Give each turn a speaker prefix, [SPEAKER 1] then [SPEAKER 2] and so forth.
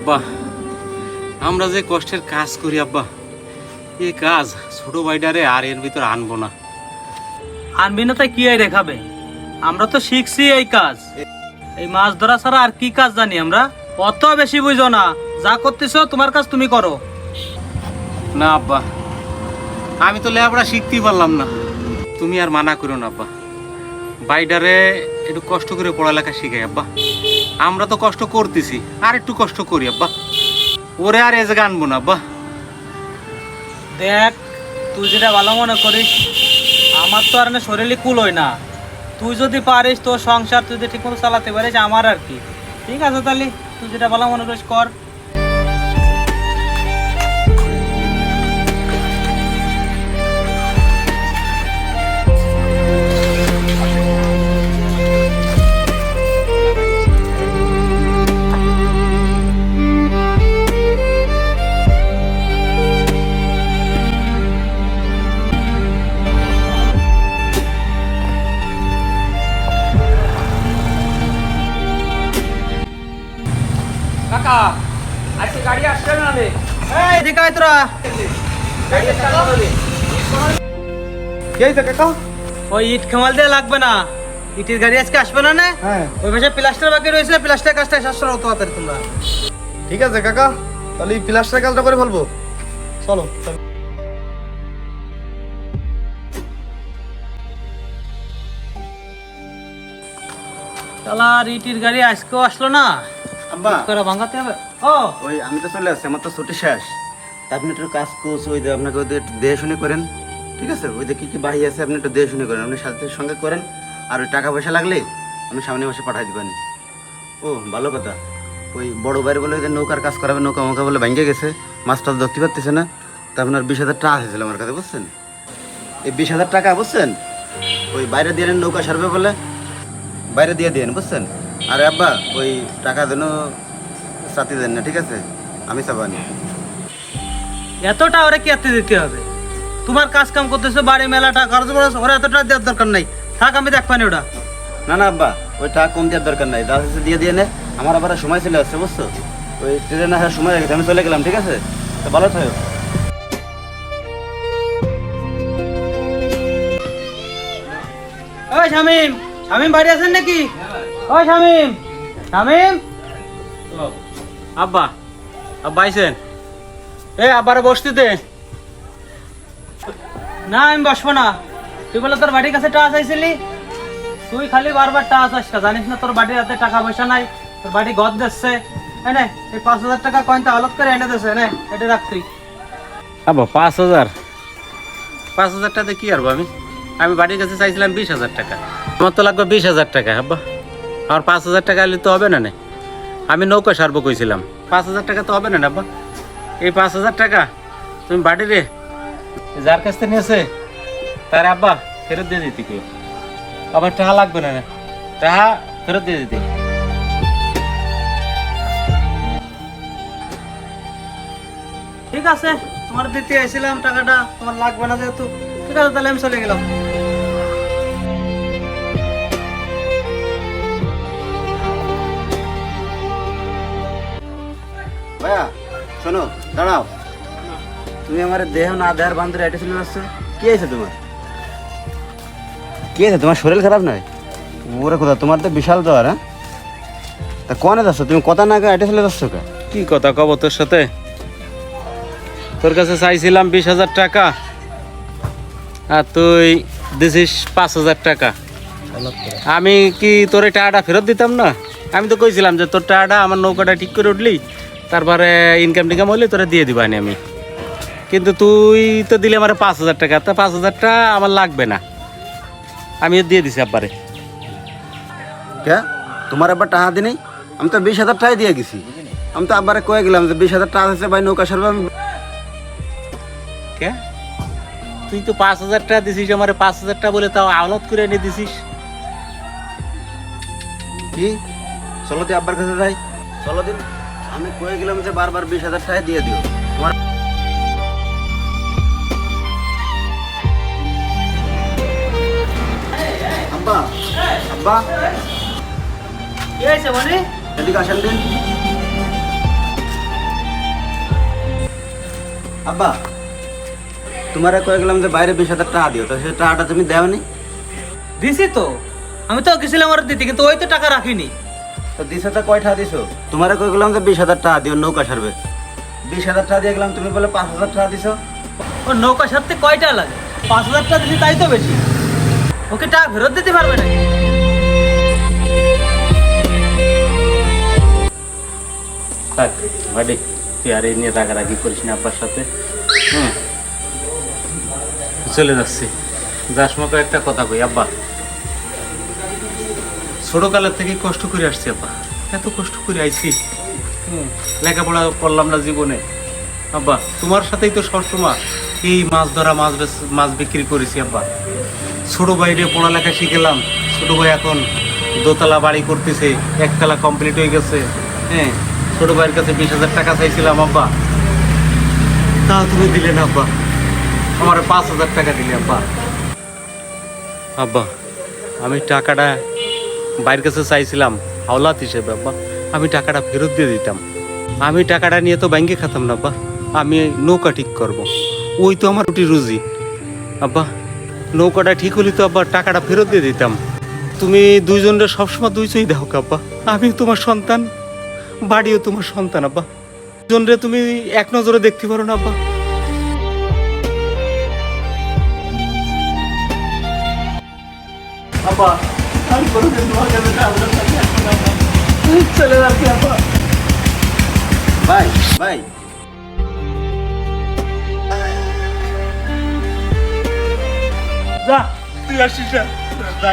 [SPEAKER 1] আব্বা, আমরা যে কষ্টের কাজ করি আব্বা, এই কাজ ছোট ভাইটারে আর এর ভিতর আনবো না।
[SPEAKER 2] আনবি না তাই কি আর দেখাবে? আমরা তো শিখছি এই কাজ, এই মাছ ধরা ছাড়া আর কি কাজ জানি আমরা? অত বেশি বুঝো না, যা করতেছো তোমার কাজ তুমি করো।
[SPEAKER 1] না আব্বা, আমি তো লেখাপড়া শিখতেই পারলাম না। তুমি আর মানা করো না আব্বা, ভাইটারে একটু কষ্ট করে পড়ালেখা শিখাই আব্বা। আমরা তো কষ্ট করতেছি, আর একটু কষ্ট করি আব্বা। ওরে আর এ জায়গা আনবো না আব্বা।
[SPEAKER 2] দেখ, তুই যেটা ভালো মনে করিস, আমার তো আর শরীরে কুল হয় না। তুই যদি পারিস তোর সংসার তুই যদি ঠিক মতো চালাতে পারিস, আমার আর কি। ঠিক আছে তাহলে তুই যেটা ভালো মনে করিস কর।
[SPEAKER 3] কাকা, আজকে গাড়ি আসছে না রে?
[SPEAKER 2] এই এদিকে আয় তোরা।
[SPEAKER 3] গাড়ি আসছে না রে?
[SPEAKER 4] কি হয়েছে কাকা?
[SPEAKER 2] ওই ইট খামাল দিয়ে লাগবে না, ইটের গাড়ি আজকে আসবে না না?
[SPEAKER 4] হ্যাঁ
[SPEAKER 2] ওই পাশে প্লাস্টার বাকি রয়েছে, প্লাস্টার কাজটা শেষ করো তাড়াতাড়ি তোমরা।
[SPEAKER 4] ঠিক আছে কাকা, তাহলে এই প্লাস্টার কাজটা করে ফেলবো। চলো
[SPEAKER 2] শালা ইটের গাড়ি আজকেও আসলো না,
[SPEAKER 5] আব্বা,
[SPEAKER 2] করে ভাঙাতে হবে। ও
[SPEAKER 5] ওই আমি তো চলে আসছি, আমার তো ছুটি শেষ। তা আপনি একটু কাজ করছে, ওই যে আপনাকে ওদের দেখে শুনে করেন, ঠিক আছে? ওই যে কি কি বাহি আছে আপনি একটু দেখে শুনে করেন, আপনি সাথে সঙ্গে করেন। আর ওই টাকা পয়সা লাগলে আপনি সামনে মাসে পাঠাই দিবেন। ও ভালো কথা, ওই বড় বাইরে বলে ওই যে নৌকার কাজ করাবে, নৌকা মৌকা বলে ভেঙে গেছে, মাছটা ধরতে পারতেছে না। তা আপনার 20,000 টাকা এসেছিল আমার কাছে, বুঝছেন? এই 20,000 টাকা বুঝছেন, ওই বাইরে দিয়ে নেন, নৌকা সারবে বলে বাইরে দিয়ে দিন, বুঝছেন? আর আব্বা, ওই টাকা যেন সাথে দেন না, ঠিক আছে? আমি চাবানি।
[SPEAKER 2] এতটা ওরা কি এত দিতে হবে? তোমার কাজ কাম করতেছো, বাড়ি মেলাটা খরচ বড়, ওরা এতটা দেওয়ার দরকার নাই। থাক, আমি দেখবানি ওটা।
[SPEAKER 5] না না আব্বা, ওই টাকা কম দেওয়ার দরকার নাই, যা হচ্ছে দিয়ে দিয়ে নে। আমার আবার সময় চলে আসছে, বুঝছো? ওই ট্রেনে আসার সময় হয়ে গেছে, আমি চলে গেলাম, ঠিক আছে? তো ভালো থাকো।
[SPEAKER 2] ওই শামিম, শামিম বাড়ি আছেন নাকি? ওই শামিম, শামিম।
[SPEAKER 1] আব্বা, আব্বা আইছেন? আবার বসতে দে।
[SPEAKER 2] না আমি বসবো না। তুই বলে তোর বাড়ির কাছে টাকা চাইছিলি, তুই খালি বারবার টাকা চাস, জানিস না তোর বাড়ির হাতে টাকা পয়সা নাই? তোর বাড়ি গদ দিচ্ছে, এনে এই 5,000 টাকা কয়েনটা আলোক করে এনে দিচ্ছে, নে এটা রাখ তুই।
[SPEAKER 1] আব্বা 5,000 টাকাতে কি আরবো? আমি বাড়ির কাছে চাইছিলাম 20,000 টাকা। আমার তো লাগবে 20,000 টাকা আব্বা। আমার 5,000 টাকা হলে তো হবে না নে। আমি নৌকা সারবো কইছিলাম, 5,000 টাকা তো হবে না আব্বা। এই 5,000 টাকা তুমি বাড়িরে যার কাছ থেকে নিয়েছে তার আব্বা ফেরত দিয়ে দিতে কেউ। আবার টাকা লাগবে না, টাকা ফেরত দিয়ে দিতে।
[SPEAKER 2] ঠিক আছে, তোমার দিতে এসেছিলাম টাকাটা, তোমার লাগবে না যেহেতু। ঠিক আছে তাহলে আমি চলে গেলাম।
[SPEAKER 5] ভাইয়া শোনো, দাঁড়াও। তুমি আমার দেহ না দেহার বান্ধব এটা চলে যাচ্ছ, কি আছে তোমার? কি আছে তোমার? শরীর খারাপ নয়? ওরে কথা, তোমার তো বিশাল জ্বর। হ্যাঁ, তা কনে যাচ্ছ তুমি? কথা না এটা চলে যাচ্ছ কা?
[SPEAKER 1] কি কথা কব তোর সাথে? তোর কাছে চাইছিলাম 20,000 টাকা, আর তুই দিছিস 5,000 টাকা। আমি কি তোর এই টাকাটা ফেরত দিতাম না? আমি তো কইছিলাম যে তোর টাকাটা আমার নৌকাটা ঠিক করে উঠলি, তারপরে ইনকাম টিকাম হইলে তোরা দিয়ে দিবানি আমি। কিন্তু তুই তো দিলে আমার 5,000 টাকা, তা 5,000টা আমার লাগবে না, আমি দিয়ে দিছি আব্বারে।
[SPEAKER 5] কে তোমার আবার টাকা দিনি? আমি তো 20,000 টাকাই দিয়ে গেছি। আমি তো আবার কয়ে গেলাম যে 20,000 টাকা আছে ভাই, নৌকা সারবে। আমি
[SPEAKER 1] কে তুই তো 5,000 টাকা দিছিস আমার, 5,000 টাকা বলে তাও আওলাদ করে এনে দিছিস।
[SPEAKER 5] কি চলো তুই আব্বার কাছে যাই, চলো দিন। আমি কয়ে গেলাম যে বারবার 20,000 টাকা দিয়ে দিও তোমার। আব্বা, আব্বা
[SPEAKER 2] কি হয়েছে মানে?
[SPEAKER 5] এদিকে আসেন দিন। আব্বা তোমারে কয়ে গেলাম যে বাইরে 20,000 টাকা দিও, তো সে টাকাটা তুমি দেওনি।
[SPEAKER 2] দিছি তো, আমি তো গেছিলাম ওর দিতে, কিন্তু ওই তো টাকা রাখিনি।
[SPEAKER 5] তো দিছো তো কয় টাকা দিছো? তোমারে কয়ে গেলাম যে 20,000 টাকা দিও নৌকা সারবে, 20,000 টাকা দিয়ে গেলাম, তুমি বলে 5,000 টাকা দিছো।
[SPEAKER 2] ও নৌকা সারতে কয়টা লাগে? 5,000 টাকা দিছি, তাই তো বেশি। ওকে টাকা ফেরত দিতে পারবে নাকি?
[SPEAKER 1] থাক বাড়ি, তুই আর এই নিয়ে রাগারাগি করিস না আব্বার সাথে। হুম, চলে যাচ্ছি। যার সময় একটা কথা কই আব্বা, ছোটকালের থেকে কষ্ট করে আসছি আব্বা, এত কষ্ট করে আইছি। লেখাপড়া করলাম না জীবনে আব্বা, তোমার সাথেই তো সবসময় এই মাছ ধরা, মাছ বিক্রি করেছি আব্বা। ছোট ভাইরে পড়ালেখা শিখেলাম, ছোট ভাই এখন দোতলা বাড়ি করতেছে, একতলা কমপ্লিট হয়ে গেছে। হ্যাঁ, ছোট ভাইয়ের কাছে 20,000 টাকা চাইছিলাম আব্বা, তাও তুমি দিলে না আব্বা, আমার 5,000 টাকা দিলে আব্বা। আব্বা আমি টাকাটা বাইরের কাছে চাইছিলাম হাওলাত হিসেবে আব্বা, আমি টাকাটা ফেরত দিয়ে দিতাম। আমি টাকাটা নিয়ে তো ব্যাংকে খাতাম না আব্বা, আমি নৌকা ঠিক করব, ওই তো আমার রুটি রুজি আব্বা। নৌকাটা ঠিক হলে তো আব্বা টাকাটা ফেরত দিয়ে দিতাম। তুমি দুইজনের সবসময় দুইজনই দেখো আব্বা, আমি তোমার সন্তান, বাড়িও তোমার সন্তান আব্বা, দুজনরে তুমি এক নজরে দেখতে পারো না আব্বা। আব্বা আমি কোনোদিন তোমার কাছে যাবো না, চলে যাচ্ছি আব্বা।
[SPEAKER 5] ভাই ভাই
[SPEAKER 1] যা তুই আসিস না, যা